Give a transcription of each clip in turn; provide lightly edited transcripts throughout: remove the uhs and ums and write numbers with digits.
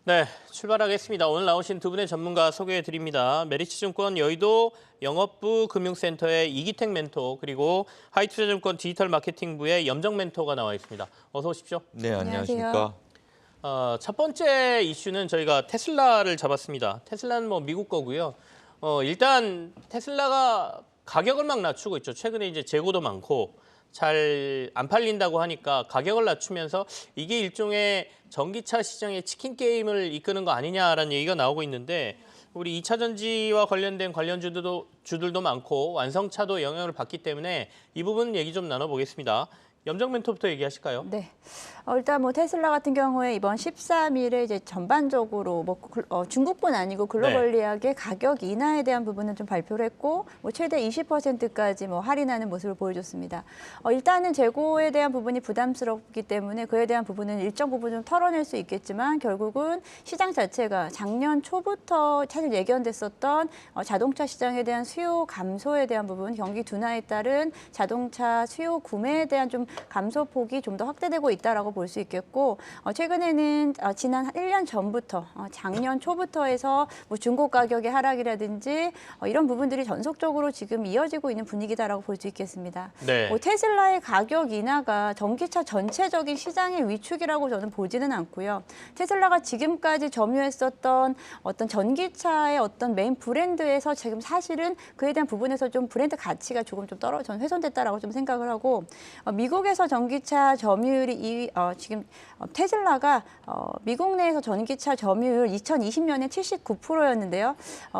네, 출발하겠습니다. 오늘 나오신 두 분의 전문가 소개해드립니다. 메리츠증권 여의도 영업부 금융센터의 이기택 멘토, 그리고 하이투자증권 디지털 마케팅부의 염정 멘토가 나와 있습니다. 어서 오십시오. 네, 안녕하세요. 안녕하십니까. 첫 번째 이슈는 저희가 테슬라를 잡았습니다. 테슬라는 뭐 미국 거고요. 일단 테슬라가 가격을 막 낮추고 있죠. 최근에 이제 재고도 많고 잘 안 팔린다고 하니까 가격을 낮추면서 이게 일종의 전기차 시장의 치킨 게임을 이끄는 거 아니냐라는 얘기가 나오고 있는데, 우리 2차 전지와 관련된 주들도 많고 완성차도 영향을 받기 때문에 이 부분 얘기 좀 나눠보겠습니다. 염정 멘토부터 얘기하실까요? 네. 일단 뭐 테슬라 같은 경우에 이번 13일에 이제 전반적으로 중국뿐 아니고 글로벌리하게 가격 인하에 대한 부분은 좀 발표를 했고, 뭐 최대 20%까지 뭐 할인하는 모습을 보여줬습니다. 일단은 재고에 대한 부분이 부담스럽기 때문에 그에 대한 부분은 일정 부분 좀 털어낼 수 있겠지만, 결국은 시장 자체가 작년 초부터 사실 예견됐었던 자동차 시장에 대한 수요 감소에 대한 부분, 경기 둔화에 따른 자동차 수요 구매에 대한 좀 감소폭이 좀 더 확대되고 있다라고 볼 수 있겠고, 최근에는 지난 1년 전부터 작년 초부터 해서 뭐 중고 가격의 하락이라든지 이런 부분들이 전속적으로 지금 이어지고 있는 분위기다라고 볼 수 있겠습니다. 네. 테슬라의 가격 인하가 전기차 전체적인 시장의 위축이라고 저는 보지는 않고요. 테슬라가 지금까지 점유했었던 어떤 전기차의 어떤 메인 브랜드에서 지금 사실은 그에 대한 부분에서 좀 브랜드 가치가 조금 좀 훼손됐다라고 좀 생각을 하고, 미국에서 전기차 점유율이 지금 테슬라가 미국 내에서 전기차 점유율 2020년에 79%였는데요.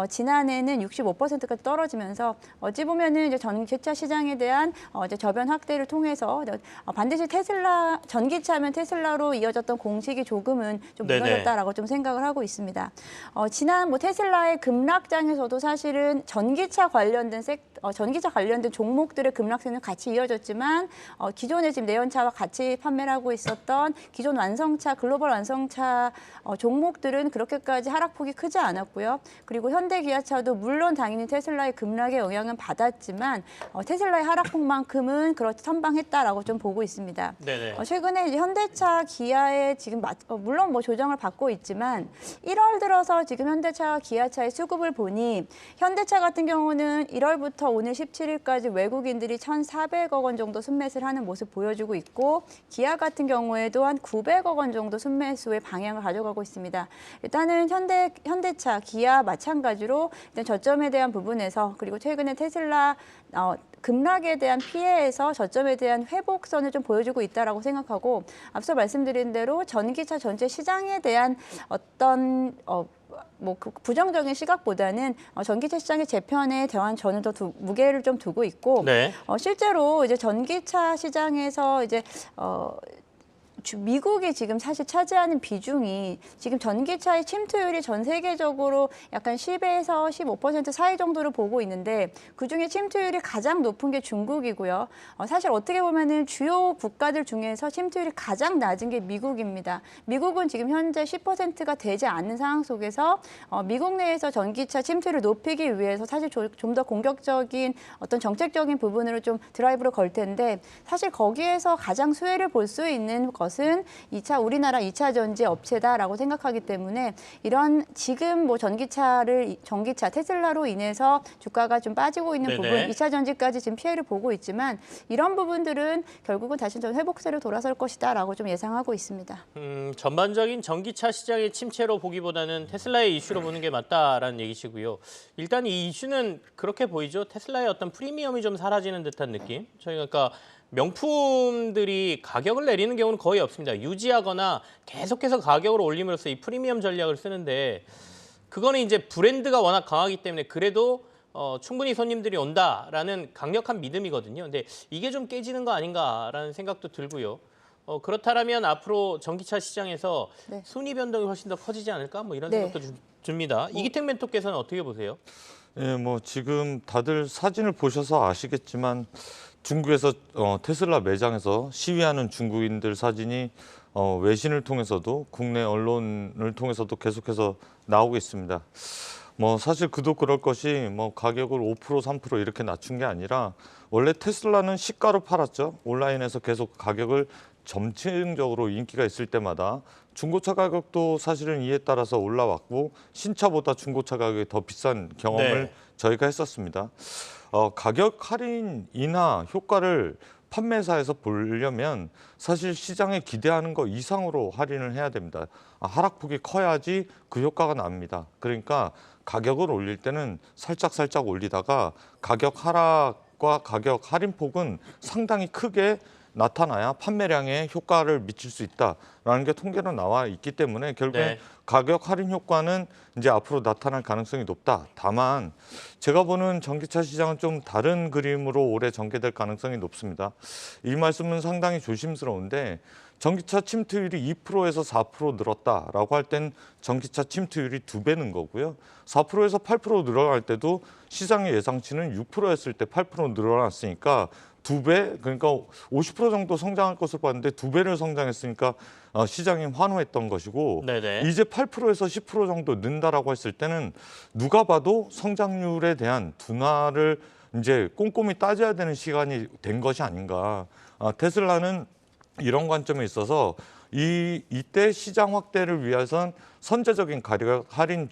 지난해는 65%까지 떨어지면서 어찌 보면은 이제 전기차 시장에 대한 이제 저변 확대를 통해서 반드시 전기차면 테슬라로 이어졌던 공식이 조금은 좀 무너졌다라고 좀 생각을 하고 있습니다. 지난 뭐 테슬라의 급락장에서도 사실은 전기차 관련된 종목들의 급락세는 같이 이어졌지만, 기존에 지금 내연차와 같이 판매를 하고 있었던 기존 완성차, 글로벌 완성차 종목들은 그렇게까지 하락폭이 크지 않았고요. 그리고 현대 기아차도 물론 당연히 테슬라의 급락에 영향은 받았지만 테슬라의 하락폭만큼은 그렇게 선방했다라고 좀 보고 있습니다. 네네. 최근에 이제 현대차, 기아에 지금 물론 뭐 조정을 받고 있지만 1월 들어서 지금 현대차와 기아차의 수급을 보니, 현대차 같은 경우는 1월부터 오늘 17일까지 외국인들이 1,400억 원 정도 순매수를 하는 모습 보여주고 있고, 기아 같은 경우에도 한 900억 원 정도 순매수의 방향을 가져가고 있습니다. 일단은 현대차, 기아 마찬가지로 일단 저점에 대한 부분에서, 그리고 최근에 테슬라 급락에 대한 피해에서 저점에 대한 회복선을 좀 보여주고 있다라고 생각하고, 앞서 말씀드린 대로 전기차 전체 시장에 대한 어떤 부정적인 시각보다는 전기차 시장의 재편에 대한 저는 더 무게를 좀 두고 있고, 네. 실제로 이제 전기차 시장에서 이제 미국이 지금 사실 차지하는 비중이, 지금 전기차의 침투율이 전 세계적으로 약간 10에서 15% 사이 정도를 보고 있는데, 그중에 침투율이 가장 높은 게 중국이고요. 사실 어떻게 보면은 주요 국가들 중에서 침투율이 가장 낮은 게 미국입니다. 미국은 지금 현재 10%가 되지 않는 상황 속에서 미국 내에서 전기차 침투율을 높이기 위해서 사실 좀 더 공격적인 어떤 정책적인 부분으로 좀 드라이브를 걸 텐데, 사실 거기에서 가장 수혜를 볼 수 있는 것은 우리나라 2차 전지 업체다라고 생각하기 때문에, 이런 지금 뭐 전기차 테슬라로 인해서 주가가 좀 빠지고 있는 네네. 부분, 2차 전지까지 지금 피해를 보고 있지만, 이런 부분들은 결국은 다시 좀 회복세로 돌아설 것이다라고 좀 예상하고 있습니다. 전반적인 전기차 시장의 침체로 보기보다는 테슬라의 이슈로 보는 게 맞다라는 얘기시고요. 일단 이 이슈는 그렇게 보이죠. 테슬라의 어떤 프리미엄이 좀 사라지는 듯한 느낌. 그러니까 명품들이 가격을 내리는 경우는 거의 없습니다. 유지하거나 계속해서 가격을 올림으로써 이 프리미엄 전략을 쓰는데, 그거는 이제 브랜드가 워낙 강하기 때문에 그래도 충분히 손님들이 온다라는 강력한 믿음이거든요. 근데 이게 좀 깨지는 거 아닌가라는 생각도 들고요. 그렇다면 앞으로 전기차 시장에서 네. 순위 변동이 훨씬 더 커지지 않을까? 뭐 이런 네. 생각도 듭니다. 이기택 멘토께서는 어떻게 보세요? 예, 뭐 지금 다들 사진을 보셔서 아시겠지만 중국에서 테슬라 매장에서 시위하는 중국인들 사진이 외신을 통해서도 국내 언론을 통해서도 계속해서 나오고 있습니다. 뭐 사실 그도 그럴 것이 뭐 가격을 5% 3% 이렇게 낮춘 게 아니라, 원래 테슬라는 시가로 팔았죠. 온라인에서 계속 가격을 점층적으로 인기가 있을 때마다 중고차 가격도 사실은 이에 따라서 올라왔고 신차보다 중고차 가격이 더 비싼 경험을 네. 저희가 했었습니다. 가격 할인 인하 효과를 판매사에서 보려면 사실 시장에 기대하는 거 이상으로 할인을 해야 됩니다. 하락폭이 커야지 그 효과가 납니다. 그러니까 가격을 올릴 때는 살짝 올리다가 가격 하락과 가격 할인폭은 상당히 크게 나타나야 판매량에 효과를 미칠 수 있다라는 게 통계로 나와 있기 때문에 결국에 네. 가격 할인 효과는 이제 앞으로 나타날 가능성이 높다. 다만 제가 보는 전기차 시장은 좀 다른 그림으로 올해 전개될 가능성이 높습니다. 이 말씀은 상당히 조심스러운데 전기차 침투율이 2%에서 4% 늘었다라고 할 땐 전기차 침투율이 2배는 거고요. 4%에서 8% 늘어날 때도 시장의 예상치는 6%였을 때 8% 늘어났으니까 2배, 그러니까 50% 정도 성장할 것을 봤는데 2배를 성장했으니까 시장이 환호했던 것이고 네네. 이제 8%에서 10% 정도 는다라고 했을 때는 누가 봐도 성장률에 대한 둔화를 이제 꼼꼼히 따져야 되는 시간이 된 것이 아닌가. 테슬라는 이런 관점에 있어서 이때 시장 확대를 위해선 선제적인 가격 할인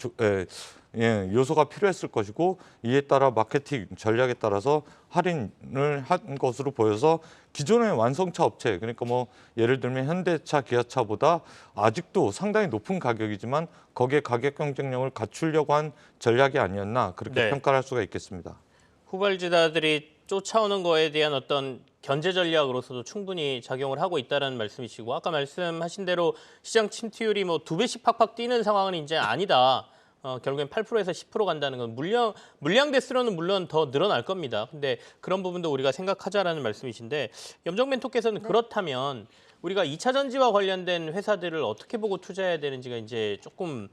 요소가 필요했을 것이고 이에 따라 마케팅 전략에 따라서 할인을 한 것으로 보여서 기존의 완성차 업체 그러니까 뭐 예를 들면 현대차, 기아차보다 아직도 상당히 높은 가격이지만 거기에 가격 경쟁력을 갖추려고 한 전략이 아니었나 그렇게 네. 평가할 수가 있겠습니다. 후발주자들이 쫓아오는 거에 대한 어떤 견제 전략으로서도 충분히 작용을 하고 있다는 말씀이시고 아까 말씀하신 대로 시장 침투율이 뭐 2배씩 팍팍 뛰는 상황은 이제 아니다. 결국엔 8%에서 10% 간다는 건 물량 대수로는 물론 더 늘어날 겁니다. 근데 그런 부분도 우리가 생각하자라는 말씀이신데 염정맨 토께서는 그렇다면 우리가 2차 전지와 관련된 회사들을 어떻게 보고 투자해야 되는지가 이제 조금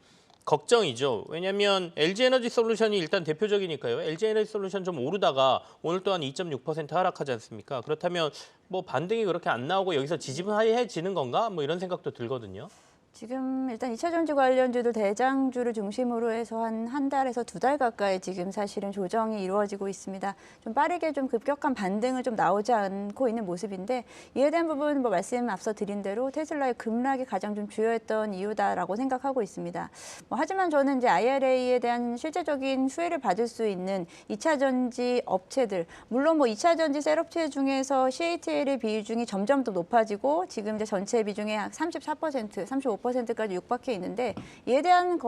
걱정이죠. 왜냐하면 LG에너지솔루션이 일단 대표적이니까요. LG에너지솔루션 좀 오르다가 오늘 또한 2.6% 하락하지 않습니까? 그렇다면 뭐 반등이 그렇게 안 나오고 여기서 지지분해지는 건가? 뭐 이런 생각도 들거든요. 지금 일단 2차 전지 관련주들 대장주를 중심으로 해서 한 달에서 2달 가까이 지금 사실은 조정이 이루어지고 있습니다. 좀 빠르게 좀 급격한 반등을 좀 나오지 않고 있는 모습인데 이에 대한 부분 뭐 말씀 앞서 드린 대로 테슬라의 급락이 가장 좀 주요했던 이유다라고 생각하고 있습니다. 하지만 저는 이제 IRA에 대한 실제적인 수혜를 받을 수 있는 2차 전지 업체들 물론 뭐 2차 전지 셀업체 중에서 CATL의 비중이 점점 더 높아지고 지금 이제 전체 비중의 약 34%, 35%까지 육박해 있는데 이에 대한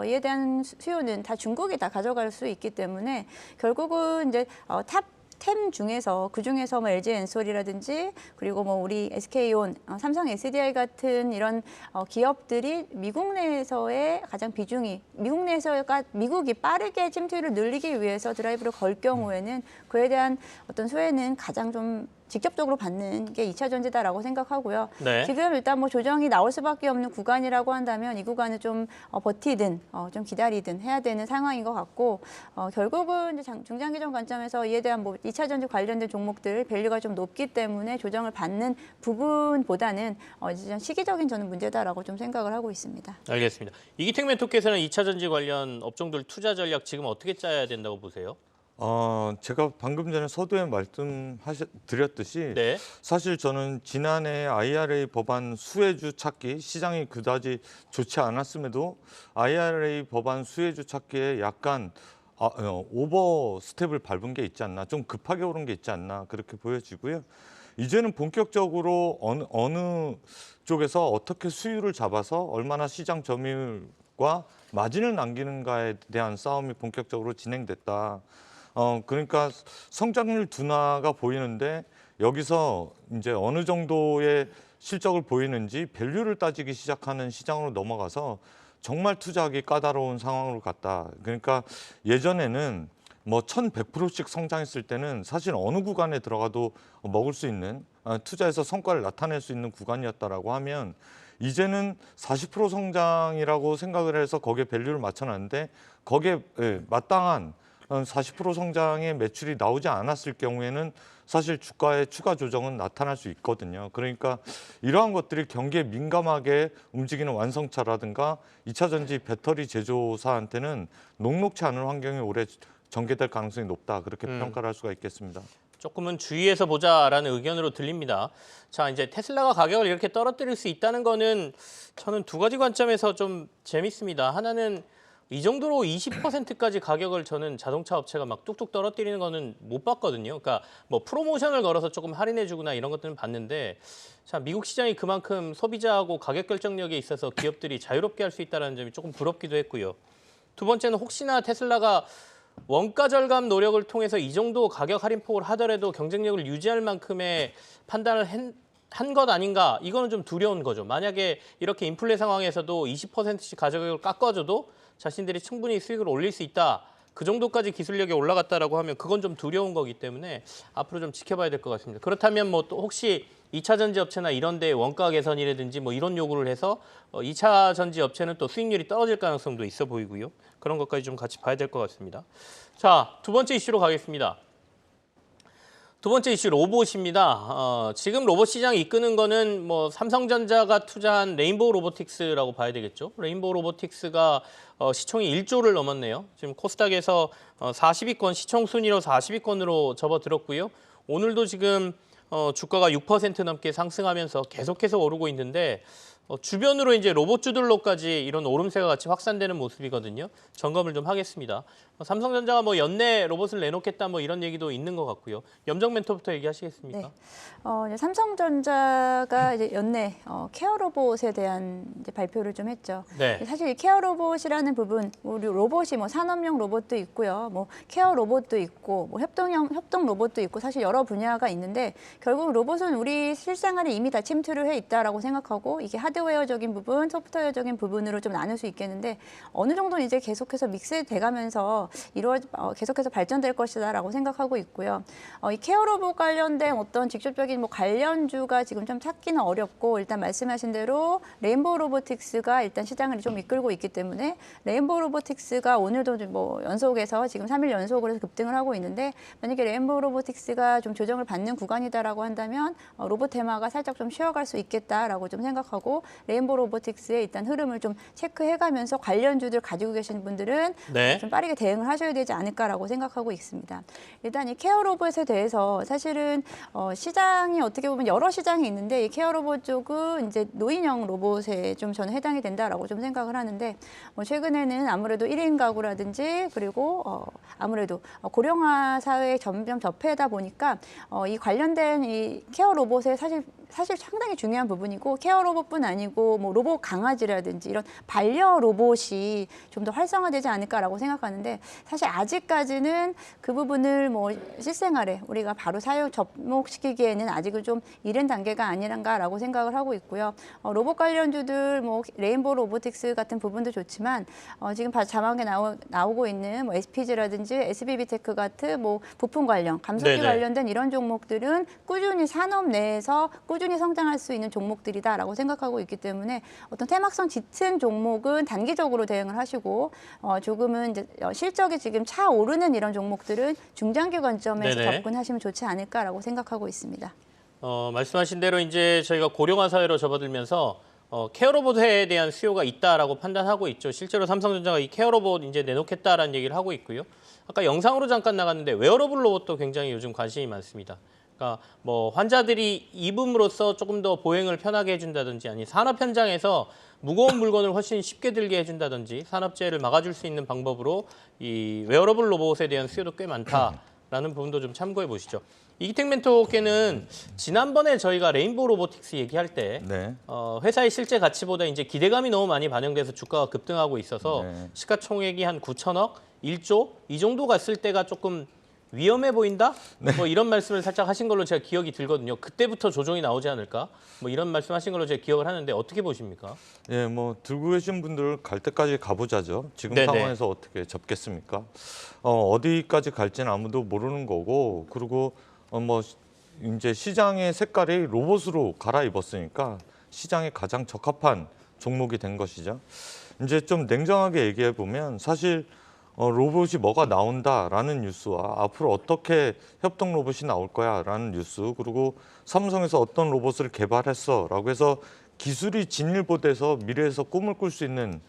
이에 대한 수요는 다 중국이 다 가져갈 수 있기 때문에 결국은 이제 탑 10 중에서 그 중에서 뭐 LG 엔솔이라든지 그리고 뭐 우리 SK온, 삼성 SDI 같은 이런 기업들이 미국 내에서의 가장 비중이 미국이 빠르게 침투율을 늘리기 위해서 드라이브를 걸 경우에는 그에 대한 어떤 수혜는 가장 좀 직접적으로 받는 게 2차 전지다라고 생각하고요. 네. 지금 일단 뭐 조정이 나올 수밖에 없는 구간이라고 한다면 이 구간을 좀 버티든 좀 기다리든 해야 되는 상황인 것 같고 결국은 이제 중장기적 관점에서 이에 대한 뭐 2차 전지 관련된 종목들 밸류가 좀 높기 때문에 조정을 받는 부분보다는 이제 시기적인 저는 문제다라고 좀 생각을 하고 있습니다. 알겠습니다. 이기택 멘토께서는 2차 전지 관련 업종들 투자 전략 지금 어떻게 짜야 된다고 보세요? 제가 방금 전에 서두에 말씀드렸듯이 네. 사실 저는 지난해 IRA 법안 수혜주 찾기 시장이 그다지 좋지 않았음에도 IRA 법안 수혜주 찾기에 약간 오버 스텝을 밟은 게 있지 않나, 좀 급하게 오른 게 있지 않나 그렇게 보여지고요. 이제는 본격적으로 어느 쪽에서 어떻게 수율을 잡아서 얼마나 시장 점유율과 마진을 남기는가에 대한 싸움이 본격적으로 진행됐다. 그러니까 성장률 둔화가 보이는데 여기서 이제 어느 정도의 실적을 보이는지 밸류를 따지기 시작하는 시장으로 넘어가서 정말 투자하기 까다로운 상황으로 갔다. 그러니까 예전에는 뭐 1100%씩 성장했을 때는 사실 어느 구간에 들어가도 먹을 수 있는 투자에서 성과를 나타낼 수 있는 구간이었다라고 하면 이제는 40% 성장이라고 생각을 해서 거기에 밸류를 맞춰놨는데 거기에 마땅한 40% 성장의 매출이 나오지 않았을 경우에는 사실 주가의 추가 조정은 나타날 수 있거든요. 그러니까 이러한 것들이 경기에 민감하게 움직이는 완성차라든가 2차 전지 배터리 제조사한테는 녹록치 않은 환경이 올해 전개될 가능성이 높다. 그렇게 평가를 할 수가 있겠습니다. 조금은 주의해서 보자라는 의견으로 들립니다. 자, 이제 테슬라가 가격을 이렇게 떨어뜨릴 수 있다는 거는 저는 두 가지 관점에서 좀 재밌습니다. 하나는 이 정도로 20%까지 가격을 저는 자동차 업체가 막 뚝뚝 떨어뜨리는 거는 못 봤거든요. 그러니까 뭐 프로모션을 걸어서 조금 할인해 주거나 이런 것들은 봤는데 자, 미국 시장이 그만큼 소비자하고 가격 결정력에 있어서 기업들이 자유롭게 할 수 있다는 점이 조금 부럽기도 했고요. 두 번째는 혹시나 테슬라가 원가 절감 노력을 통해서 이 정도 가격 할인폭을 하더라도 경쟁력을 유지할 만큼의 판단을 한 것 아닌가, 이거는 좀 두려운 거죠. 만약에 이렇게 인플레 상황에서도 20%씩 가격을 깎아줘도 자신들이 충분히 수익을 올릴 수 있다, 그 정도까지 기술력이 올라갔다라고 하면 그건 좀 두려운 거기 때문에 앞으로 좀 지켜봐야 될 것 같습니다. 그렇다면 뭐 또 혹시 2차 전지 업체나 이런 데 원가 개선이라든지 뭐 이런 요구를 해서 2차 전지 업체는 또 수익률이 떨어질 가능성도 있어 보이고요. 그런 것까지 좀 같이 봐야 될 것 같습니다. 자, 두 번째 이슈로 가겠습니다. 두 번째 이슈 로봇입니다. 지금 로봇 시장 이끄는 거는 뭐 삼성전자가 투자한 레인보우 로보틱스라고 봐야 되겠죠. 레인보우 로보틱스가 시총이 1조를 넘었네요. 지금 코스닥에서 40위권, 시총 순위로 40위권으로 접어들었고요. 오늘도 지금 주가가 6% 넘게 상승하면서 계속해서 오르고 있는데 주변으로 이제 로봇주들로까지 이런 오름세가 같이 확산되는 모습이거든요. 점검을 좀 하겠습니다. 삼성전자가 뭐 연내 로봇을 내놓겠다 뭐 이런 얘기도 있는 것 같고요. 염정 멘토부터 얘기하시겠습니까? 네. 이제 삼성전자가 이제 연내 케어 로봇에 대한 이제 발표를 좀 했죠. 네. 사실 이 케어 로봇이라는 부분, 우리 로봇이 뭐 산업용 로봇도 있고요, 뭐 케어 로봇도 있고, 뭐 협동 로봇도 있고, 사실 여러 분야가 있는데 결국 로봇은 우리 실생활에 이미 다 침투를 해 있다라고 생각하고 이게 하드웨어적인 부분, 소프트웨어적인 부분으로 좀 나눌 수 있겠는데 어느 정도는 이제 계속해서 믹스돼가면서 계속해서 발전될 것이다라고 생각하고 있고요. 이 케어 로봇 관련된 어떤 직접적인 뭐 관련주가 지금 좀 찾기는 어렵고 일단 말씀하신 대로 레인보우 로보틱스가 일단 시장을 좀 이끌고 있기 때문에 레인보우 로보틱스가 오늘도 뭐 연속해서 지금 3일 연속으로 급등을 하고 있는데 만약에 레인보우 로보틱스가 좀 조정을 받는 구간이다라고 한다면 로봇 테마가 살짝 좀 쉬어갈 수 있겠다라고 좀 생각하고 레인보우 로보틱스의 일단 흐름을 좀 체크해가면서 관련주들 가지고 계신 분들은 네. 좀 빠르게 대응을 하셔야 되지 않을까라고 생각하고 있습니다. 일단 이 케어 로봇에 대해서 사실은 시장이 어떻게 보면 여러 시장이 있는데 이 케어 로봇 쪽은 이제 노인형 로봇에 좀 저는 해당이 된다라고 좀 생각을 하는데 최근에는 아무래도 1인 가구라든지 그리고 아무래도 고령화 사회에 점점 접해다 보니까 이 관련된 이 케어 로봇에 사실 상당히 중요한 부분이고 케어 로봇뿐 아니고 뭐 로봇 강아지라든지 이런 반려 로봇이 좀 더 활성화되지 않을까라고 생각하는데 사실 아직까지는 그 부분을 뭐 실생활에 우리가 바로 접목시키기에는 아직은 좀 이른 단계가 아니란가라고 생각을 하고 있고요. 로봇 관련주들 뭐 레인보우 로보틱스 같은 부분도 좋지만 지금 자막에 나오고 있는 뭐 SPG라든지 SBB테크 같은 뭐 부품 관련, 감속기 네네. 관련된 이런 종목들은 꾸준히 산업 내에서 꾸준히 성장할 수 있는 종목들이다라고 생각하고 있기 때문에 어떤 테마성 짙은 종목은 단기적으로 대응을 하시고 조금은 이제 실적이 지금 차오르는 이런 종목들은 중장기 관점에서 네네. 접근하시면 좋지 않을까라고 생각하고 있습니다. 말씀하신 대로 이제 저희가 고령화 사회로 접어들면서 케어 로봇에 대한 수요가 있다라고 판단하고 있죠. 실제로 삼성전자가 이 케어 로봇 이제 내놓겠다라는 얘기를 하고 있고요. 아까 영상으로 잠깐 나갔는데 웨어러블 로봇도 굉장히 요즘 관심이 많습니다. 그러니까 뭐 환자들이 입음으로써 조금 더 보행을 편하게 해준다든지 아니 산업 현장에서 무거운 물건을 훨씬 쉽게 들게 해준다든지 산업재해를 막아줄 수 있는 방법으로 이 웨어러블 로봇에 대한 수요도 꽤 많다라는 부분도 좀 참고해 보시죠. 이기택 멘토께는 지난번에 저희가 레인보우 로보틱스 얘기할 때 네. 회사의 실제 가치보다 이제 기대감이 너무 많이 반영돼서 주가가 급등하고 있어서 네. 시가총액이 한 9천억, 1조 이 정도 갔을 때가 조금 위험해 보인다? 뭐 이런 말씀을 살짝 하신 걸로 제가 기억이 들거든요. 그때부터 조정이 나오지 않을까? 뭐 이런 말씀하신 걸로 제가 기억을 하는데 어떻게 보십니까? 예, 뭐 들고 계신 분들 갈 때까지 가보자죠. 지금 네네. 상황에서 어떻게 접겠습니까? 어디까지 갈지는 아무도 모르는 거고, 그리고 뭐 이제 시장의 색깔이 로봇으로 갈아입었으니까 시장에 가장 적합한 종목이 된 것이죠. 이제 좀 냉정하게 얘기해 보면 사실 로봇이 뭐가 나온다라는 뉴스와 앞으로 어떻게 협동 로봇이 나올 거야라는 뉴스, 그리고 삼성에서 어떤 로봇을 개발했어라고 해서 기술이 진일보돼서 미래에서 꿈을 꿀 수 있는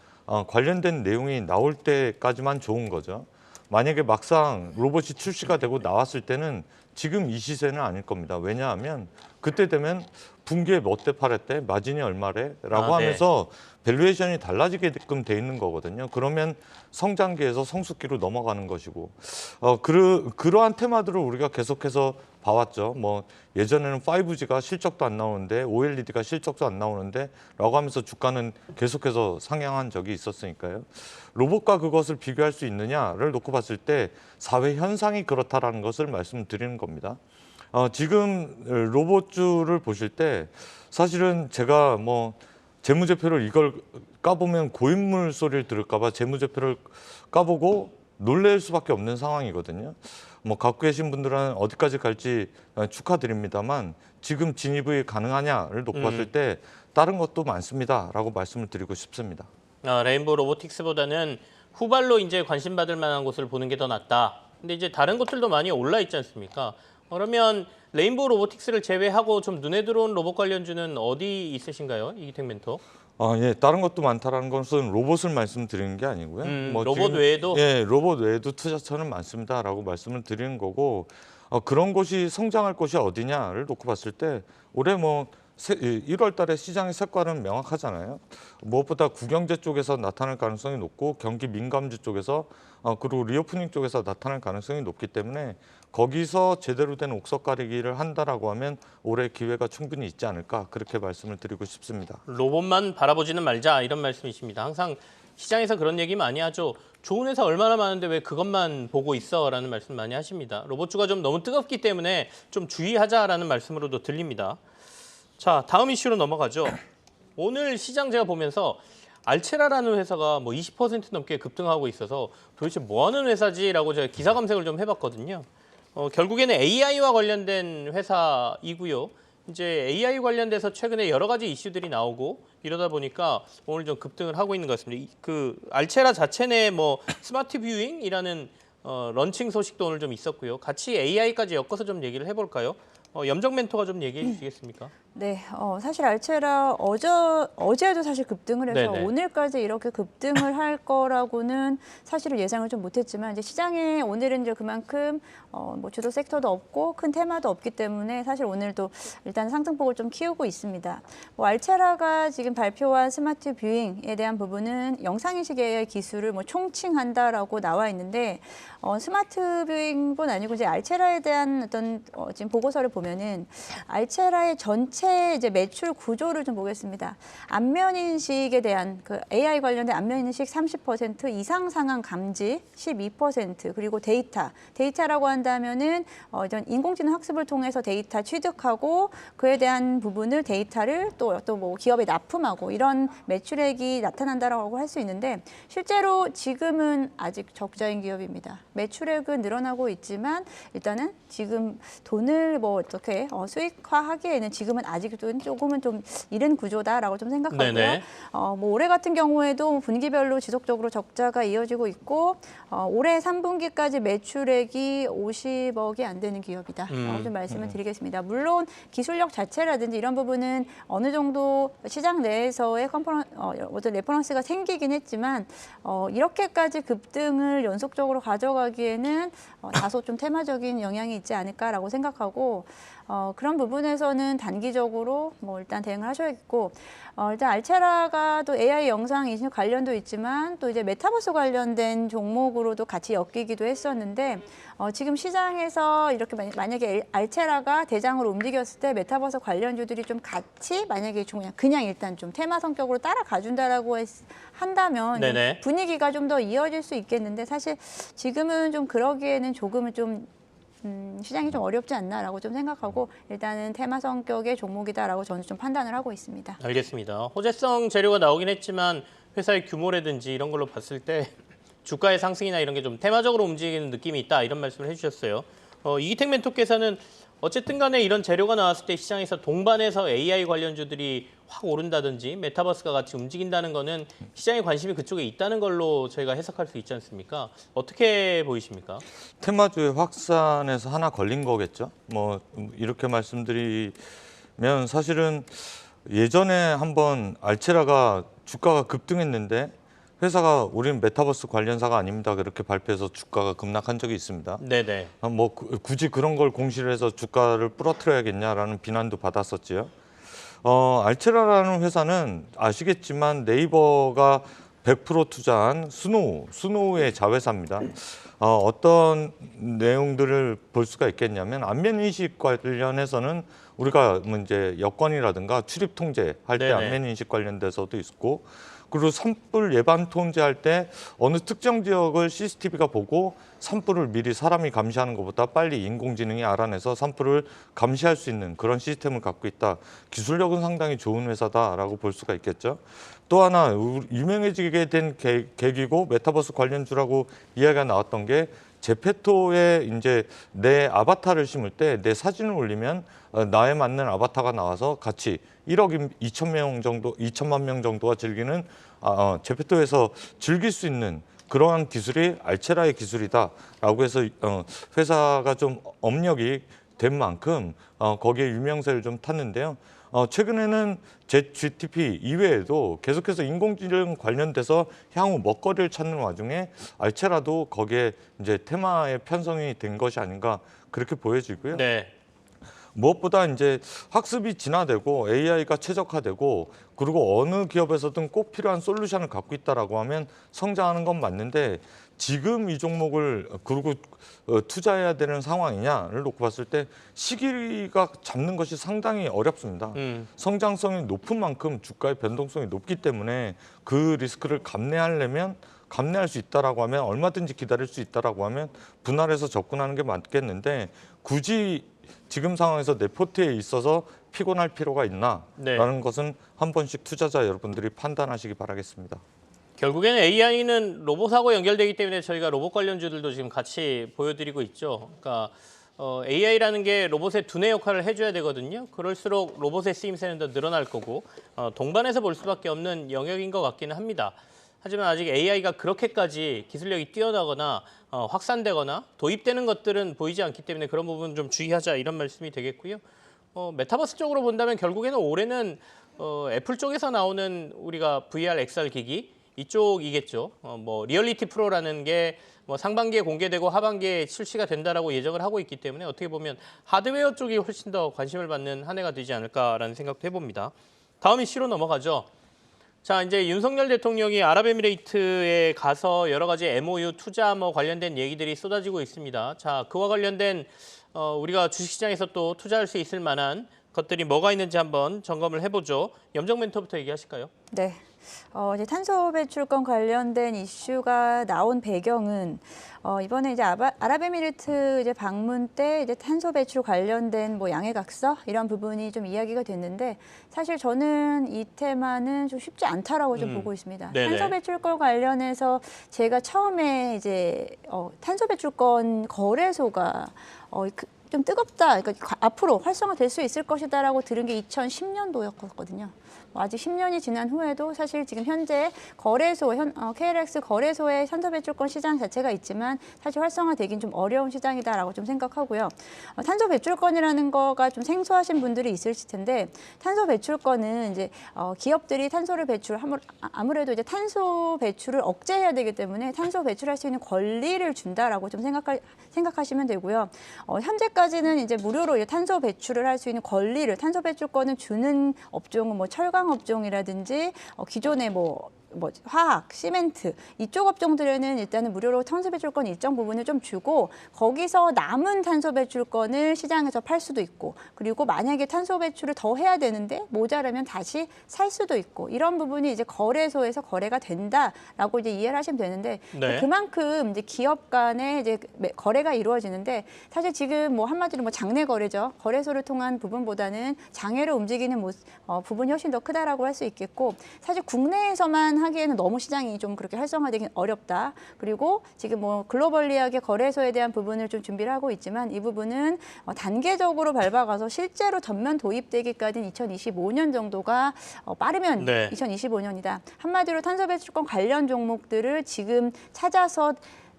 관련된 내용이 나올 때까지만 좋은 거죠. 만약에 막상 로봇이 출시가 되고 나왔을 때는 지금 이 시세는 아닐 겁니다. 왜냐하면 그때 되면 분기에 몇 대 팔았대, 마진이 얼마래라고 아, 네. 하면서 밸류에이션이 달라지게끔 돼 있는 거거든요. 그러면 성장기에서 성숙기로 넘어가는 것이고 그러한 테마들을 우리가 계속해서 봐왔죠. 뭐 예전에는 5G가 실적도 안 나오는데 OLED가 실적도 안 나오는데 라고 하면서 주가는 계속해서 상향한 적이 있었으니까요. 로봇과 그것을 비교할 수 있느냐를 놓고 봤을 때 사회 현상이 그렇다라는 것을 말씀드리는 겁니다. 지금 로봇주를 보실 때 사실은 제가 뭐 재무제표를 이걸 까보면 고인물 소리를 들을까 봐 재무제표를 까보고 놀랄 수밖에 없는 상황이거든요. 뭐 갖고 계신 분들은 어디까지 갈지 축하드립니다만 지금 진입이 가능하냐를 놓고 봤을 때 다른 것도 많습니다라고 말씀을 드리고 싶습니다. 레인보우 로보틱스보다는 후발로 이제 관심 받을 만한 곳을 보는 게 더 낫다. 근데 이제 다른 것들도 많이 올라 있지 않습니까? 그러면 레인보우 로보틱스를 제외하고 좀 눈에 들어온 로봇 관련주는 어디 있으신가요? 이기택 멘토. 예, 다른 것도 많다라는 것은 로봇을 말씀드리는 게 아니고요. 로봇 외에도? 예, 로봇 외에도 투자처는 많습니다라고 말씀을 드리는 거고 그런 곳이 성장할 곳이 어디냐를 놓고 봤을 때 올해 뭐 1월 달에 시장의 색깔은 명확하잖아요. 무엇보다 구경제 쪽에서 나타날 가능성이 높고 경기 민감주 쪽에서 그리고 리오프닝 쪽에서 나타날 가능성이 높기 때문에 거기서 제대로 된 옥석 가리기를 한다라고 하면 올해 기회가 충분히 있지 않을까 그렇게 말씀을 드리고 싶습니다. 로봇만 바라보지는 말자 이런 말씀이십니다. 항상 시장에서 그런 얘기 많이 하죠. 좋은 회사 얼마나 많은데 왜 그것만 보고 있어라는 말씀 많이 하십니다. 로봇주가 좀 너무 뜨겁기 때문에 좀 주의하자라는 말씀으로도 들립니다. 자, 다음 이슈로 넘어가죠. 오늘 시장 제가 보면서 알체라라는 회사가 뭐 20% 넘게 급등하고 있어서 도대체 뭐 하는 회사지라고 제가 기사 검색을 좀 해봤거든요. 결국에는 AI와 관련된 회사이고요. 이제 AI 관련돼서 최근에 여러 가지 이슈들이 나오고 이러다 보니까 오늘 좀 급등을 하고 있는 것 같습니다. 그 알체라 자체 내 뭐 스마트 뷰잉이라는 런칭 소식도 오늘 좀 있었고요. 같이 AI까지 엮어서 좀 얘기를 해볼까요? 염정 멘토가 좀 얘기해 주시겠습니까? 네, 사실 알체라 어제도 사실 급등을 해서 네네. 오늘까지 이렇게 급등을 할 거라고는 사실은 예상을 좀 못했지만 이제 시장에 오늘은 이제 그만큼 뭐 주도 섹터도 없고 큰 테마도 없기 때문에 사실 오늘도 일단 상승폭을 좀 키우고 있습니다. 뭐 알체라가 지금 발표한 스마트 뷰잉에 대한 부분은 영상인식 AI 기술을 뭐 총칭한다라고 나와 있는데 스마트 뷰잉뿐 아니고 이제 알체라에 대한 어떤 지금 보고서를 보면은 알체라의 전체 이제 매출 구조를 좀 보겠습니다. 안면 인식에 대한 그 AI 관련된 안면 인식 30%, 이상 상황 감지 12%, 그리고 데이터라고 한다면은 이런 인공지능 학습을 통해서 데이터 취득하고 그에 대한 부분을 데이터를 또 뭐 기업에 납품하고 이런 매출액이 나타난다라고 할 수 있는데 실제로 지금은 아직 적자인 기업입니다. 매출액은 늘어나고 있지만 일단은 지금 돈을 뭐 어떻게 수익화하기에는 지금은 아직도 조금은 좀 이른 구조다라고 좀 생각하고요. 네네. 뭐 올해 같은 경우에도 분기별로 지속적으로 적자가 이어지고 있고 올해 3분기까지 매출액이 50억이 안 되는 기업이다라고 좀 말씀을 드리겠습니다. 물론 기술력 자체라든지 이런 부분은 어느 정도 시장 내에서의 어떤 레퍼런스가 생기긴 했지만 이렇게까지 급등을 연속적으로 가져가기에는 다소 좀 테마적인 영향이 있지 않을까라고 생각하고 그런 부분에서는 단기적으로 뭐 일단 대응을 하셔야겠고 일단 알체라가 또 AI 영상 인식 관련도 있지만 또 이제 메타버스 관련된 종목으로도 같이 엮이기도 했었는데 지금 시장에서 이렇게 만약에 알체라가 대장으로 움직였을 때 메타버스 관련주들이 좀 같이 만약에 좀 그냥 일단 좀 테마 성격으로 따라가 준다라고 한다면 네네. 분위기가 좀 더 이어질 수 있겠는데 사실 지금은 좀 그러기에는 조금은 좀 시장이 좀 어렵지 않나라고 좀 생각하고 일단은 테마 성격의 종목이다라고 저는 좀 판단을 하고 있습니다. 알겠습니다. 호재성 재료가 나오긴 했지만 회사의 규모라든지 이런 걸로 봤을 때 주가의 상승이나 이런 게 좀 테마적으로 움직이는 느낌이 있다 이런 말씀을 해주셨어요. 이기택 멘토께서는 어쨌든 간에 이런 재료가 나왔을 때 시장에서 동반해서 AI 관련주들이 확 오른다든지 메타버스가 같이 움직인다는 거는 시장의 관심이 그쪽에 있다는 걸로 저희가 해석할 수 있지 않습니까? 어떻게 보이십니까? 테마주의 확산에서 하나 걸린 거겠죠. 뭐 이렇게 말씀드리면 사실은 예전에 한번 알체라가 주가가 급등했는데 회사가 우리는 메타버스 관련사가 아닙니다. 그렇게 발표해서 주가가 급락한 적이 있습니다. 네네. 뭐 굳이 그런 걸 공시를 해서 주가를 부러뜨려야겠냐라는 비난도 받았었지요. 알체라라는 회사는 아시겠지만 네이버가 100% 투자한 스노우의 자회사입니다. 어떤 내용들을 볼 수가 있겠냐면 안면인식 관련해서는 우리가 뭐 이제 여권이라든가 출입 통제할 때 네네. 안면인식 관련돼서도 있고, 그리고 산불 예방 통제할 때 어느 특정 지역을 CCTV가 보고 산불을 미리 사람이 감시하는 것보다 빨리 인공지능이 알아내서 산불을 감시할 수 있는 그런 시스템을 갖고 있다. 기술력은 상당히 좋은 회사다라고 볼 수가 있겠죠. 또 하나 유명해지게 된 계기고 메타버스 관련주라고 이야기가 나왔던 게 제페토에 이제 내 아바타를 심을 때 내 사진을 올리면 나에 맞는 아바타가 나와서 같이 1억 2천만 명 정도가 즐기는 제페토에서 즐길 수 있는 그러한 기술이 알체라의 기술이다라고 해서 회사가 좀 업력이 된 만큼 거기에 유명세를 좀 탔는데요. 최근에는 GTP 이외에도 계속해서 인공지능 관련돼서 향후 먹거리를 찾는 와중에 알체라도 거기에 이제 테마에 편성이 된 것이 아닌가 그렇게 보여지고요. 네. 무엇보다 이제 학습이 진화되고 AI가 최적화되고 그리고 어느 기업에서든 꼭 필요한 솔루션을 갖고 있다라고 하면 성장하는 건 맞는데 지금 이 종목을 그리고 투자해야 되는 상황이냐를 놓고 봤을 때 시기가 잡는 것이 상당히 어렵습니다. 성장성이 높은 만큼 주가의 변동성이 높기 때문에 그 리스크를 감내할 수 있다라고 하면 얼마든지 기다릴 수 있다라고 하면 분할해서 접근하는 게 맞겠는데 굳이 지금 상황에서 내 포트에 있어서 피곤할 필요가 있나라는 것은 한 번씩 투자자 여러분들이 판단하시기 바라겠습니다. 결국에는 AI는 로봇하고 연결되기 때문에 저희가 로봇 관련주들도 지금 같이 보여드리고 있죠. 그러니까 AI라는 게 로봇의 두뇌 역할을 해줘야 되거든요. 그럴수록 로봇의 쓰임새는 더 늘어날 거고 동반해서 볼 수밖에 없는 영역인 것 같기는 합니다. 하지만 아직 AI가 그렇게까지 기술력이 뛰어나거나 확산되거나 도입되는 것들은 보이지 않기 때문에 그런 부분 좀 주의하자 이런 말씀이 되겠고요. 메타버스 쪽으로 본다면 결국에는 올해는 애플 쪽에서 나오는 우리가 VR, XR 기기 이쪽이겠죠. 뭐 리얼리티 프로라는 게 뭐 상반기에 공개되고 하반기에 출시가 된다라고 예정을 하고 있기 때문에 어떻게 보면 하드웨어 쪽이 훨씬 더 관심을 받는 한 해가 되지 않을까라는 생각도 해봅니다. 다음 이슈로 넘어가죠. 자, 이제 윤석열 대통령이 아랍에미레이트에 가서 여러 가지 MOU 투자 뭐 관련된 얘기들이 쏟아지고 있습니다. 자, 그와 관련된 우리가 주식시장에서 또 투자할 수 있을 만한 것들이 뭐가 있는지 한번 점검을 해보죠. 염정 멘토부터 얘기하실까요? 네. 이제 탄소 배출권 관련된 이슈가 나온 배경은 이번에 이제 아랍에미리트 이제 방문 때 이제 탄소 배출 관련된 뭐 양해각서 이런 부분이 좀 이야기가 됐는데 사실 저는 이 테마는 좀 쉽지 않다라고 좀 보고 있습니다. 네네. 탄소 배출권 관련해서 제가 처음에 이제 탄소 배출권 거래소가 좀 뜨겁다. 그러니까 앞으로 활성화될 수 있을 것이다라고 들은 게 2010년도였거든요. 아직 10년이 지난 후에도 사실 지금 현재 거래소, KLX 거래소의 탄소 배출권 시장 자체가 있지만 사실 활성화되긴 좀 어려운 시장이다라고 좀 생각하고요. 탄소 배출권이라는 거가 좀 생소하신 분들이 있으실 텐데 탄소 배출권은 이제 기업들이 탄소를 아무래도 이제 탄소 배출을 억제해야 되기 때문에 탄소 배출할 수 있는 권리를 준다라고 좀 생각하시면 되고요. 현재까지는 이제 무료로 이제 탄소 배출을 할 수 있는 권리를 탄소 배출권을 주는 업종은 뭐 철강 업종이라든지 기존의 뭐 화학, 시멘트 이쪽 업종들에는 일단은 무료로 탄소 배출권 일정 부분을 좀 주고 거기서 남은 탄소 배출권을 시장에서 팔 수도 있고 그리고 만약에 탄소 배출을 더 해야 되는데 모자라면 다시 살 수도 있고 이런 부분이 이제 거래소에서 거래가 된다라고 이제 이해를 하시면 되는데 네. 그만큼 이제 기업 간에 이제 거래가 이루어지는데 사실 지금 뭐 한마디로 뭐 장내 거래죠. 거래소를 통한 부분보다는 장외로 움직이는 부분이 훨씬 더 크다라고 할 수 있겠고 사실 국내에서만 하기에는 너무 시장이 좀 그렇게 활성화되긴 어렵다. 그리고 지금 뭐 글로벌리하게 거래소에 대한 부분을 좀 준비를 하고 있지만 이 부분은 단계적으로 밟아가서 실제로 전면 도입되기까지는 2025년 정도가 빠르면 네. 2025년이다. 한마디로 탄소 배출권 관련 종목들을 지금 찾아서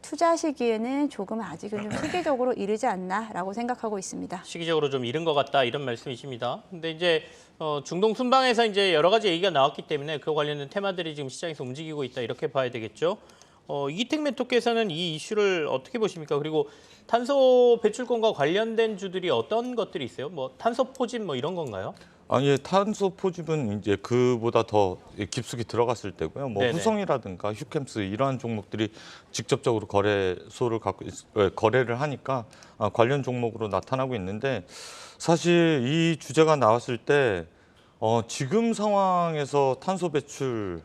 투자 시기에는 조금 아직은 좀 시기적으로 이르지 않나라고 생각하고 있습니다. 시기적으로 좀 이른 것 같다 이런 말씀이십니다. 근데 이제 중동 순방에서 이제 여러 가지 얘기가 나왔기 때문에 그 관련된 테마들이 지금 시장에서 움직이고 있다 이렇게 봐야 되겠죠. 이기택 멘토께서는 이 이슈를 어떻게 보십니까? 그리고 탄소 배출권과 관련된 주들이 어떤 것들이 있어요? 뭐 탄소 포집 뭐 이런 건가요? 아니, 탄소 포집은 이제 그보다 더 깊숙이 들어갔을 때고요. 뭐 네네. 후성이라든가 휴캠스 이러한 종목들이 직접적으로 거래를 하니까 관련 종목으로 나타나고 있는데 사실 이 주제가 나왔을 때 지금 상황에서 탄소 배출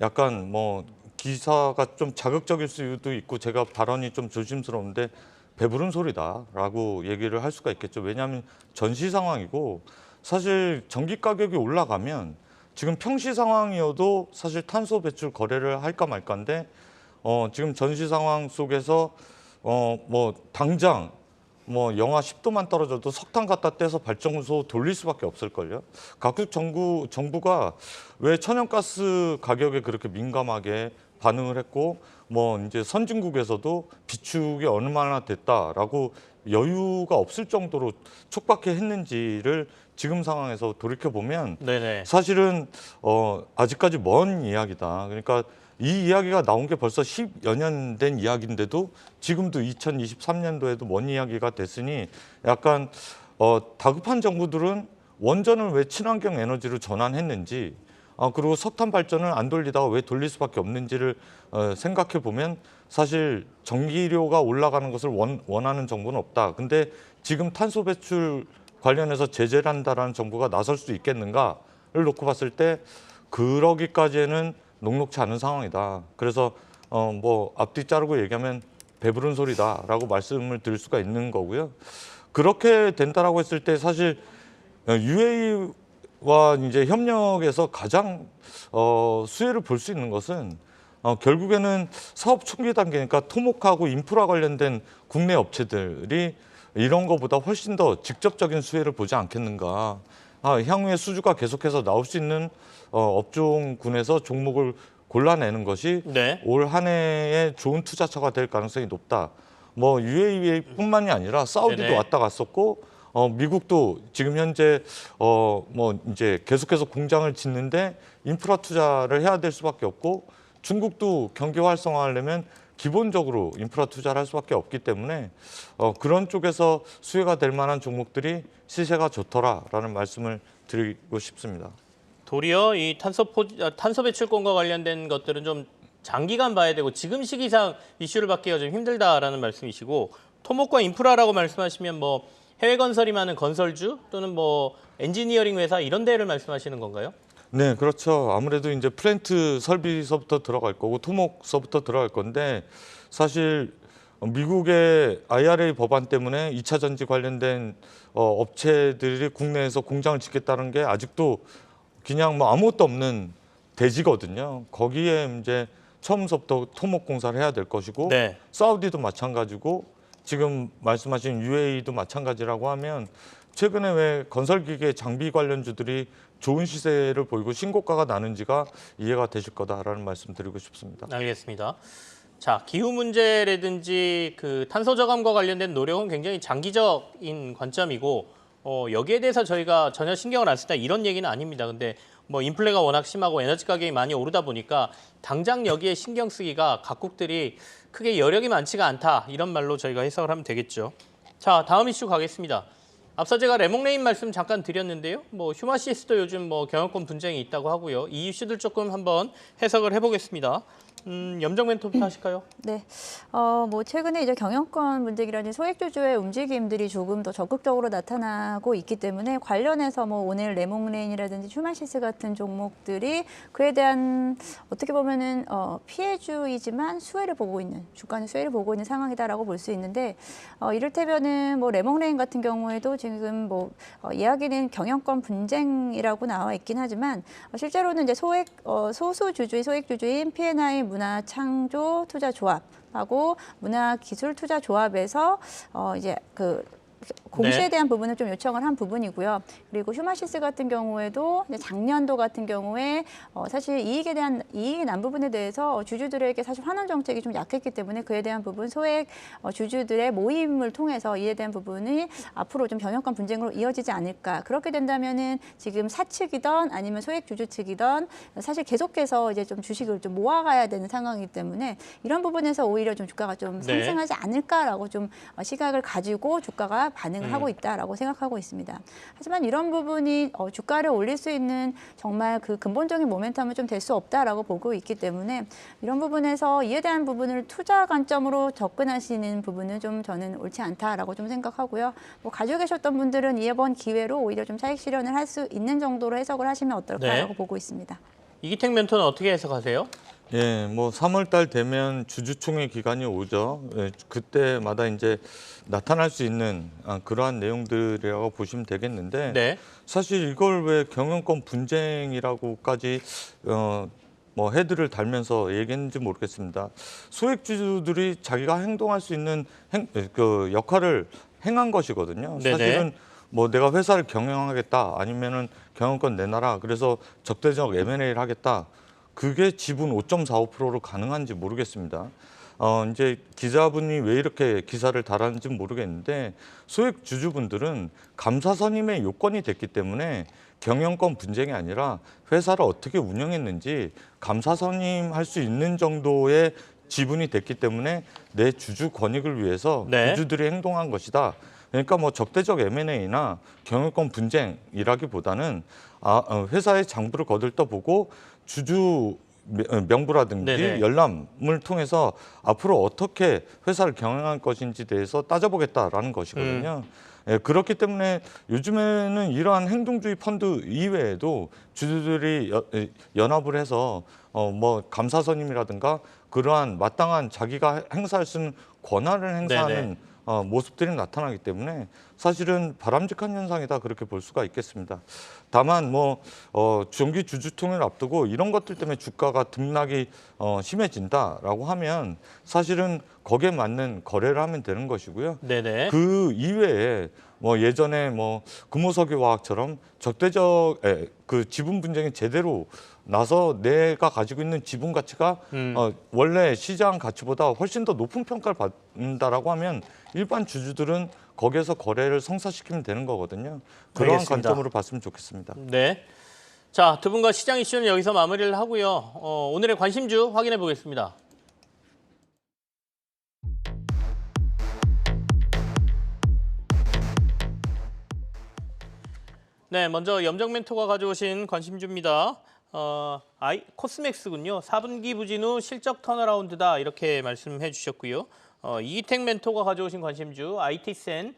약간 뭐 기사가 좀 자극적일 수도 있고 제가 발언이 좀 조심스러운데 배부른 소리다라고 얘기를 할 수가 있겠죠. 왜냐하면 전시 상황이고 사실 전기 가격이 올라가면 지금 평시 상황이어도 사실 탄소 배출 거래를 할까 말까인데 지금 전시 상황 속에서 뭐 당장 뭐 영하 10도만 떨어져도 석탄 갖다 떼서 발전소 돌릴 수밖에 없을걸요. 각국 정부가 왜 천연가스 가격에 그렇게 민감하게 반응을 했고 뭐 이제 선진국에서도 비축이 얼마나 됐다라고 여유가 없을 정도로 촉박해 했는지를 지금 상황에서 돌이켜 보면 네네. 사실은 아직까지 먼 이야기다. 그러니까 이 이야기가 나온 게 벌써 10여 년 된 이야기인데도 지금도 2023년도에도 먼 이야기가 됐으니 약간 다급한 정부들은 원전을 왜 친환경 에너지로 전환했는지 그리고 석탄 발전을 안 돌리다가 왜 돌릴 수밖에 없는지를 생각해 보면 사실 전기료가 올라가는 것을 원하는 정부는 없다. 근데 지금 탄소 배출 관련해서 제재를 한다라는 정부가 나설 수 있겠는가를 놓고 봤을 때 그러기까지는 녹록치 않은 상황이다. 그래서 뭐 앞뒤 자르고 얘기하면 배부른 소리다라고 말씀을 드릴 수가 있는 거고요. 그렇게 된다라고 했을 때 사실 UAE와 이제 협력에서 가장 수혜를 볼 수 있는 것은 결국에는 사업 초기 단계니까 토목하고 인프라 관련된 국내 업체들이 이런 것보다 훨씬 더 직접적인 수혜를 보지 않겠는가. 향후에 수주가 계속해서 나올 수 있는 업종군에서 종목을 골라내는 것이 네. 올 한 해에 좋은 투자처가 될 가능성이 높다. 뭐 UAE뿐만이 아니라 사우디도 네네. 왔다 갔었고 미국도 지금 현재 뭐 이제 계속해서 공장을 짓는데 인프라 투자를 해야 될 수밖에 없고 중국도 경기 활성화하려면 기본적으로 인프라 투자를 할 수밖에 없기 때문에 그런 쪽에서 수혜가 될 만한 종목들이 시세가 좋더라라는 말씀을 드리고 싶습니다. 도리어 이 탄소 배출권과 관련된 것들은 좀 장기간 봐야 되고 지금 시기상 이슈를 받기가 좀 힘들다라는 말씀이시고 토목과 인프라라고 말씀하시면 뭐 해외 건설이 많은 건설주 또는 뭐 엔지니어링 회사 이런 데를 말씀하시는 건가요? 네, 그렇죠. 아무래도 이제 플랜트 설비서부터 들어갈 거고 토목서부터 들어갈 건데 사실 미국의 IRA 법안 때문에 2차 전지 관련된 업체들이 국내에서 공장을 짓겠다는 게 아직도 그냥 뭐 아무것도 없는 대지거든요. 거기에 이제 처음부터 토목 공사를 해야 될 것이고 네. 사우디도 마찬가지고 지금 말씀하신 UAE도 마찬가지라고 하면 최근에 왜 건설기계 장비 관련주들이 좋은 시세를 보이고 신고가가 나는지가 이해가 되실 거다라는 말씀 드리고 싶습니다. 알겠습니다. 자, 기후 문제라든지 그 탄소 저감과 관련된 노력은 굉장히 장기적인 관점이고 여기에 대해서 저희가 전혀 신경을 안 쓴다 이런 얘기는 아닙니다. 근데 뭐 인플레가 워낙 심하고 에너지 가격이 많이 오르다 보니까 당장 여기에 신경 쓰기가 각국들이 크게 여력이 많지가 않다 이런 말로 저희가 해석을 하면 되겠죠. 자, 다음 이슈 가겠습니다. 앞서 제가 레몽레인 말씀 잠깐 드렸는데요. 뭐 휴마시스도 요즘 뭐 경영권 분쟁이 있다고 하고요. 이 이슈들 조금 한번 해석을 해보겠습니다. 염정 멘토부터 하실까요? 네, 뭐 최근에 이제 경영권 문제라든지 소액주주의 움직임들이 조금 더 적극적으로 나타나고 있기 때문에 관련해서 뭐 오늘 레몽레인이라든지 휴마시스 같은 종목들이 그에 대한 어떻게 보면은 피해주이지만 수혜를 보고 있는 주가는 수혜를 보고 있는 상황이다라고 볼 수 있는데 이를테면은 뭐 레몽레인 같은 경우에도 지금 뭐 이야기는 경영권 분쟁이라고 나와 있긴 하지만 실제로는 이제 소수 주주의 소액주주인 P&I 문화창조투자조합하고 문화기술투자조합에서 이제 그 공시에 네. 대한 부분을 좀 요청을 한 부분이고요. 그리고 휴마시스 같은 경우에도 이제 작년도 같은 경우에 사실 이익이 난 부분에 대해서 주주들에게 사실 환원 정책이 좀 약했기 때문에 그에 대한 부분 소액 주주들의 모임을 통해서 이에 대한 부분이 앞으로 좀 병역권 분쟁으로 이어지지 않을까. 그렇게 된다면은 지금 사측이던 아니면 소액 주주 측이던 사실 계속해서 이제 좀 주식을 좀 모아가야 되는 상황이기 때문에 이런 부분에서 오히려 좀 주가가 좀 네. 상승하지 않을까라고 좀 시각을 가지고 주가가 반응을 하고 있다라고 생각하고 있습니다. 하지만 이런 부분이 주가를 올릴 수 있는 정말 그 근본적인 모멘텀은 좀 될 수 없다라고 보고 있기 때문에 이런 부분에서 이에 대한 부분을 투자 관점으로 접근하시는 부분은 좀 저는 옳지 않다라고 좀 생각하고요. 뭐 가지고 계셨던 분들은 이번 기회로 오히려 좀 차익 실현을 할 수 있는 정도로 해석을 하시면 어떨까라고 네. 보고 있습니다. 이기택 멘토는 어떻게 해석하세요? 예, 뭐 3월 달 되면 주주총회 기간이 오죠. 예, 그때마다 이제 나타날 수 있는 그러한 내용들이라고 보시면 되겠는데 네. 사실 이걸 왜 경영권 분쟁이라고까지 뭐 헤드를 달면서 얘기했는지 모르겠습니다. 소액주주들이 자기가 행동할 수 있는 그 역할을 행한 것이거든요. 네네. 사실은 뭐 내가 회사를 경영하겠다 아니면은 경영권 내놔라 그래서 적대적 M&A를 하겠다. 그게 지분 5.45%로 가능한지 모르겠습니다. 이제 기자분이 왜 이렇게 기사를 달았는지 모르겠는데 소액 주주분들은 감사 선임의 요건이 됐기 때문에 경영권 분쟁이 아니라 회사를 어떻게 운영했는지 감사 선임할 수 있는 정도의 지분이 됐기 때문에 내 주주 권익을 위해서 네. 주주들이 행동한 것이다. 그러니까 뭐 적대적 M&A나 경영권 분쟁이라기보다는 회사의 장부를 거들떠보고 주주 명부라든지 네네. 열람을 통해서 앞으로 어떻게 회사를 경영할 것인지 대해서 따져보겠다라는 것이거든요. 예, 그렇기 때문에 요즘에는 이러한 행동주의 펀드 이외에도 주주들이 연합을 해서 뭐 감사 선임이라든가 그러한 마땅한 자기가 행사할 수 있는 권한을 행사하는 네네. 모습들이 나타나기 때문에 사실은 바람직한 현상이다 그렇게 볼 수가 있겠습니다. 다만 뭐 정기 주주총회를 앞두고 이런 것들 때문에 주가가 등락이 심해진다라고 하면 사실은 거기에 맞는 거래를 하면 되는 것이고요. 네네. 그 이외에 뭐 예전에 뭐 금호석유화학처럼 적대적 그 지분 분쟁이 제대로 나서 내가 가지고 있는 지분 가치가 원래 시장 가치보다 훨씬 더 높은 평가를 받는다라고 하면 일반 주주들은 거기에서 거래를 성사시키면 되는 거거든요. 그러한 알겠습니다. 관점으로 봤으면 좋겠습니다. 네. 자, 두 분과 시장 이슈는 여기서 마무리를 하고요. 오늘의 관심주 확인해 보겠습니다. 네, 먼저 염정 멘토가 가져오신 관심주입니다. 코스맥스군요. 4분기 부진 후 실적 턴어라운드다 이렇게 말씀해 주셨고요. 이기택 멘토가 가져오신 관심주 IT센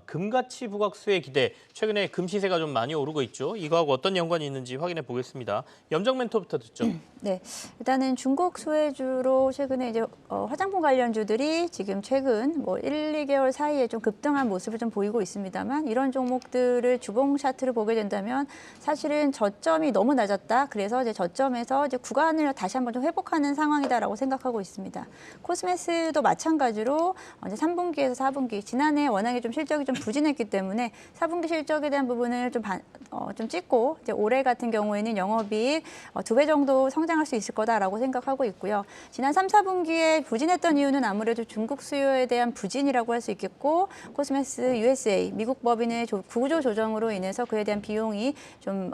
금가치 부각수의 기대. 최근에 금 시세가 좀 많이 오르고 있죠. 이거하고 어떤 연관이 있는지 확인해 보겠습니다. 염정 멘토부터 듣죠. 네, 일단은 중국 수혜주로 최근에 이제 화장품 관련주들이 지금 최근 뭐 1, 2개월 사이에 좀 급등한 모습을 좀 보이고 있습니다만 이런 종목들을 주봉 차트를 보게 된다면 사실은 저점이 너무 낮았다. 그래서 이제 저점에서 이제 구간을 다시 한번 좀 회복하는 상황이다라고 생각하고 있습니다. 코스메스도 마찬가지로 이제 3분기에서 4분기 지난해 워낙에 좀 실적이 좀 부진했기 때문에 4분기 실적에 대한 부분을 좀 찍고 이제 올해 같은 경우에는 영업이익 2배 정도 성장할 수 있을 거다라고 생각하고 있고요. 지난 3, 4분기에 부진했던 이유는 아무래도 중국 수요에 대한 부진이라고 할 수 있겠고 코스메스 USA 미국 법인의 구조 조정으로 인해서 그에 대한 비용이 좀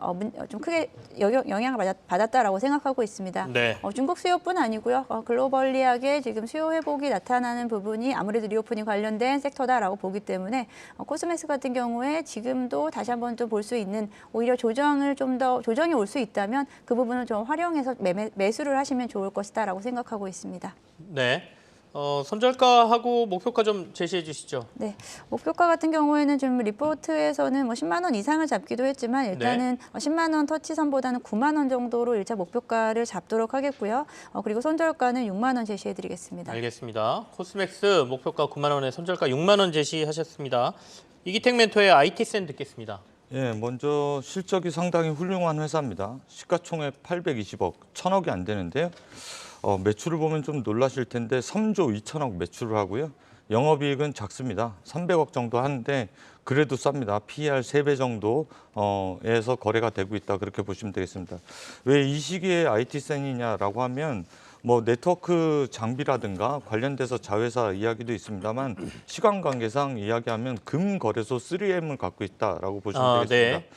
크게 영향을 받았다라고 생각하고 있습니다. 네. 중국 수요뿐 아니고요. 글로벌리하게 지금 수요 회복이 나타나는 부분이 아무래도 리오프닝 관련된 섹터다라고 보기 때문에 코스메스 같은 경우에 지금도 다시 한번 또 볼 수 있는 오히려 조정이 올 수 있다면 그 부분을 좀 활용해서 매수를 하시면 좋을 것이다라고 생각하고 있습니다. 네. 손절가하고 목표가 좀 제시해 주시죠. 네, 목표가 같은 경우에는 지금 리포트에서는 뭐 10만 원 이상을 잡기도 했지만 일단은 10만 원 터치선보다는 9만 원 정도로 1차 목표가를 잡도록 하겠고요. 그리고 손절가는 6만 원 제시해드리겠습니다. 알겠습니다. 코스맥스 목표가 9만 원에 손절가 6만 원 제시하셨습니다. 이기택 멘토의 IT센 듣겠습니다. 예, 먼저 실적이 상당히 훌륭한 회사입니다. 시가총액 820억, 1,000억이 안 되는데요. 매출을 보면 좀 놀라실 텐데 3조 2천억 매출을 하고요. 영업이익은 작습니다. 300억 정도 하는데 그래도 쌉니다. PER 3배 정도에서 거래가 되고 있다 그렇게 보시면 되겠습니다. 왜 이 시기에 IT센이냐라고 하면 뭐 네트워크 장비라든가 관련돼서 자회사 이야기도 있습니다만 시간 관계상 이야기하면 금거래소 3M을 갖고 있다라고 보시면 되겠습니다. 네.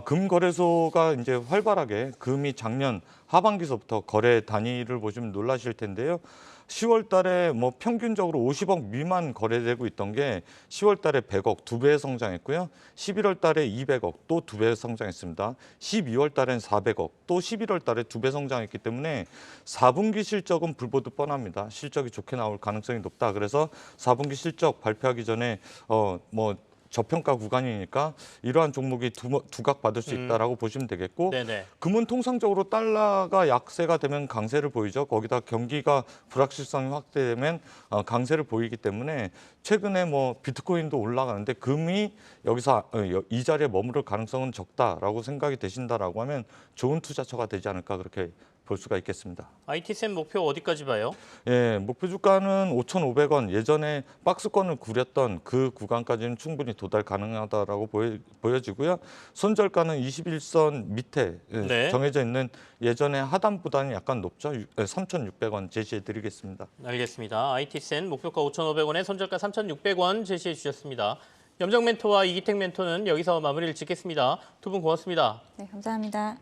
금거래소가 이제 활발하게 금이 작년 하반기서부터 거래 단위를 보시면 놀라실 텐데요. 10월 달에 뭐 평균적으로 50억 미만 거래되고 있던 게 10월 달에 100억 2배 성장했고요. 11월 달에 200억 또 2배 성장했습니다. 12월 달엔 400억 또 11월 달에 2배 성장했기 때문에 4분기 실적은 불보듯 뻔합니다. 실적이 좋게 나올 가능성이 높다. 그래서 4분기 실적 발표하기 전에 뭐 저평가 구간이니까 이러한 종목이 두각 받을 수 있다라고 보시면 되겠고 네네. 금은 통상적으로 달러가 약세가 되면 강세를 보이죠. 거기다 경기가 불확실성이 확대되면 강세를 보이기 때문에 최근에 뭐 비트코인도 올라가는데 금이 여기서 이 자리에 머무를 가능성은 적다라고 생각이 되신다라고 하면 좋은 투자처가 되지 않을까 그렇게 볼 수가 있겠습니다. IT센 목표 어디까지 봐요? 예, 목표 주가는 5,500원. 예전에 박스권을 구렸던 그 구간까지는 충분히 도달 가능하다라고 보여지고요. 손절가는 21선 밑에 네. 정해져 있는 예전의 하단보다는 약간 높죠. 3,600원 제시해 드리겠습니다. 알겠습니다. IT센 목표가 5,500원에 손절가 3,600원 제시해 주셨습니다. 염정 멘토와 이기택 멘토는 여기서 마무리를 짓겠습니다. 두 분 고맙습니다. 네, 감사합니다.